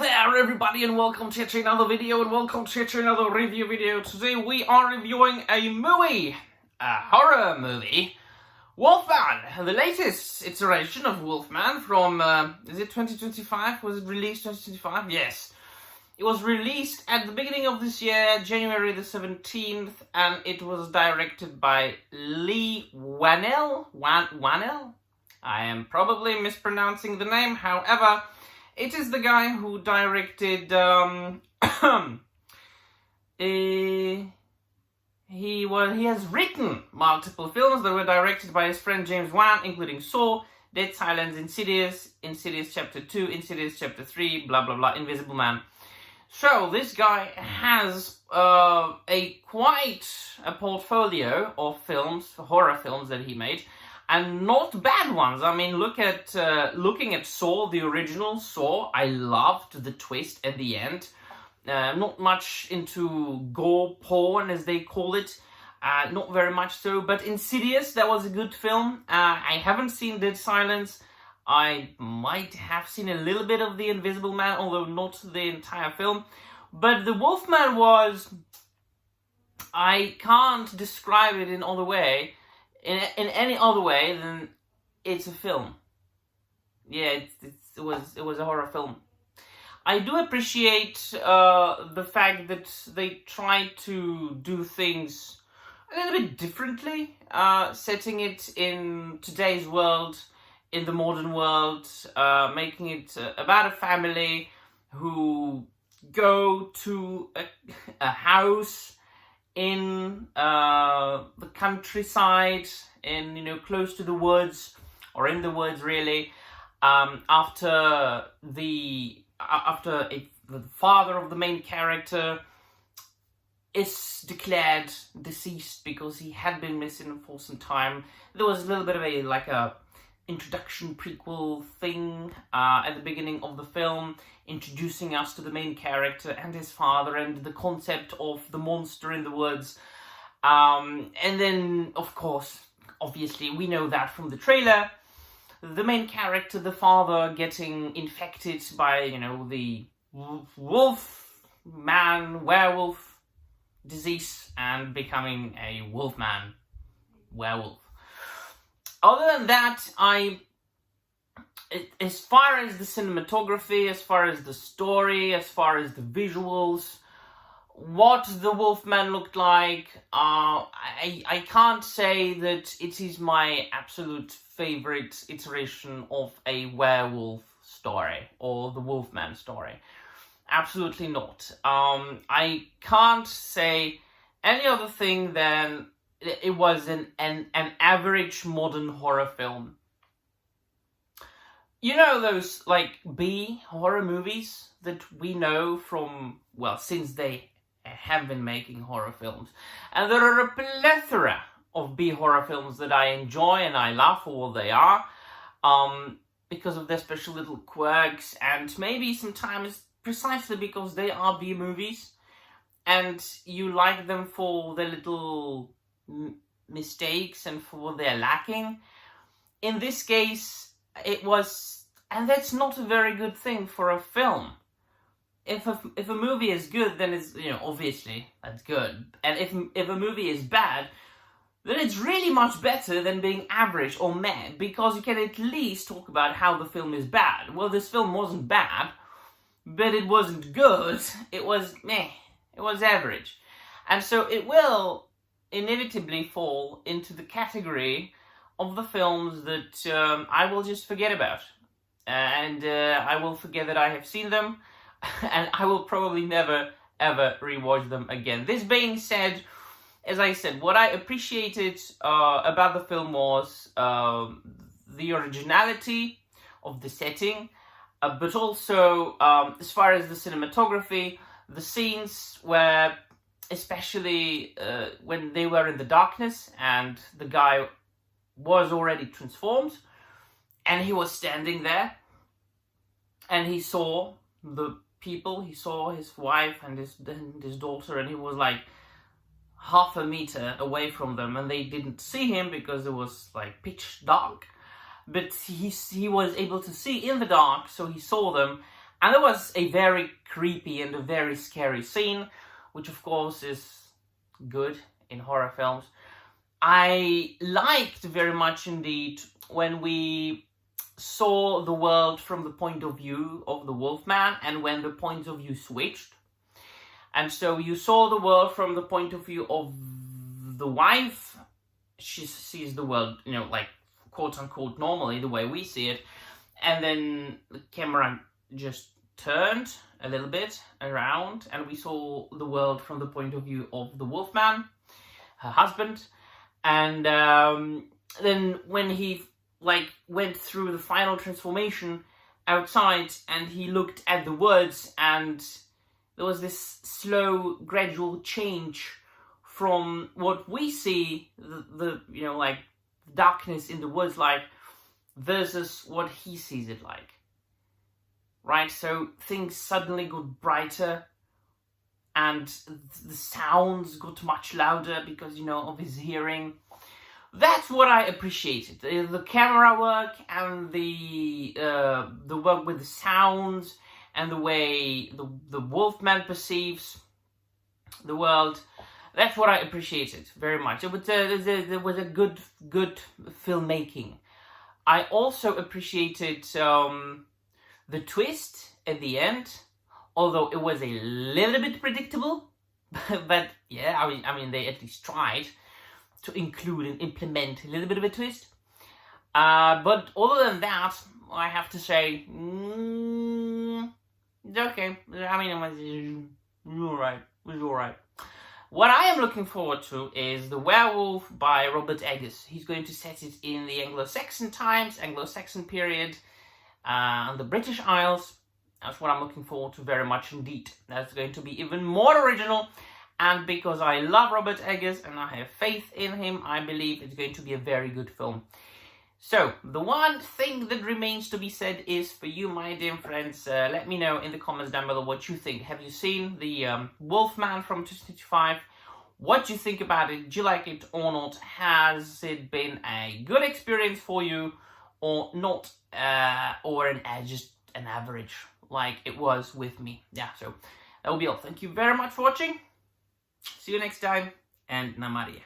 there everybody, and welcome to yet another video, and welcome to yet another review video. Today we are reviewing a movie, a horror movie, Wolfman, the latest iteration of Wolfman from, is it 2025? Was it released 2025? Yes. It was released at the beginning of this year, January the 17th, and it was directed by Leigh Whannell? Whannell? I am probably mispronouncing the name, however, it is the guy who directed, he has written multiple films that were directed by his friend James Wan, including Saw, Dead Silence, Insidious, Insidious Chapter 2, Insidious Chapter 3, blah blah blah, Invisible Man. So this guy has quite a portfolio of films, horror films that he made, and not bad ones. I mean, looking at Saw, the original Saw, I loved the twist at the end. Not much into gore porn, as they call it. Not very much so. But Insidious, that was a good film. I haven't seen Dead Silence. I might have seen a little bit of The Invisible Man, although not the entire film. But The Wolfman was... I can't describe it in other way. In any other way than it's a film. Yeah, it was a horror film. I do appreciate the fact that they tried to do things a little bit differently, setting it in today's world, in the modern world, making it about a family who go to a house in the countryside, close to the woods, or in the woods really, after the father of the main character is declared deceased because he had been missing for some time. There was a little bit of a introduction prequel thing at the beginning of the film, introducing us to the main character and his father and the concept of the monster in the woods. And then, of course, obviously, we know that from the trailer, the main character, the father, getting infected by, the werewolf disease and becoming a wolfman, werewolf. Other than that, as far as the cinematography, as far as the story, as far as the visuals, what the Wolfman looked like, I can't say that it is my absolute favorite iteration of a werewolf story or the Wolfman story. Absolutely not. I can't say any other thing than it was an average modern horror film. You know those, B horror movies that we know from, since they have been making horror films. And there are a plethora of B horror films that I enjoy and I love for what they are, because of their special little quirks, and maybe sometimes precisely because they are B movies, and you like them for their little mistakes and for what they're lacking. In this case, it was, and that's not a very good thing for a film. If a movie is good, then it's, obviously that's good. And if a movie is bad, then it's really much better than being average or meh, because you can at least talk about how the film is bad. Well, this film wasn't bad, but it wasn't good. It was meh. It was average. And so it will inevitably fall into the category of the films that I will just forget about. And I will forget that I have seen them, and I will probably never, ever rewatch them again. This being said, as I said, what I appreciated about the film was the originality of the setting, but also, as far as the cinematography, the scenes where, especially when they were in the darkness and the guy was already transformed, and he was standing there, and he saw the people, he saw his wife and his daughter, and he was half a meter away from them, and they didn't see him because it was pitch dark. But he was able to see in the dark, so he saw them, And there was a very creepy and a very scary scene, which of course is good in horror films. I liked very much indeed when we saw the world from the point of view of the Wolfman and when the point of view switched. And so you saw the world from the point of view of the wife. She sees the world, like quote unquote normally, the way we see it. And then the camera just turned a little bit around and we saw the world from the point of view of the Wolfman, her husband. And then when he went through the final transformation outside and he looked at the woods, and there was this slow, gradual change from what we see, the darkness in the woods like, versus what he sees it like. Right? So things suddenly got brighter and the sounds got much louder because, of his hearing. That's what I appreciated. The camera work and the work with the sounds and the way the Wolfman perceives the world. That's what I appreciated very much. It was a good filmmaking. I also appreciated the twist at the end, although it was a little bit predictable. But yeah, I mean, they at least tried to include and implement a little bit of a twist. But other than that, I have to say, it's okay. I mean, it was alright. What I am looking forward to is The Werewolf by Robert Eggers. He's going to set it in the Anglo-Saxon times, Anglo-Saxon period, on the British Isles. That's what I'm looking forward to very much indeed. That's going to be even more original. And because I love Robert Eggers and I have faith in him, I believe it's going to be a very good film. So, the one thing that remains to be said is for you, my dear friends, let me know in the comments down below what you think. Have you seen the Wolfman from 2025? What do you think about it? Do you like it or not? Has it been a good experience for you or not? Or just an average like it was with me? Yeah, so that will be all. Thank you very much for watching. See you next time, and Namaste.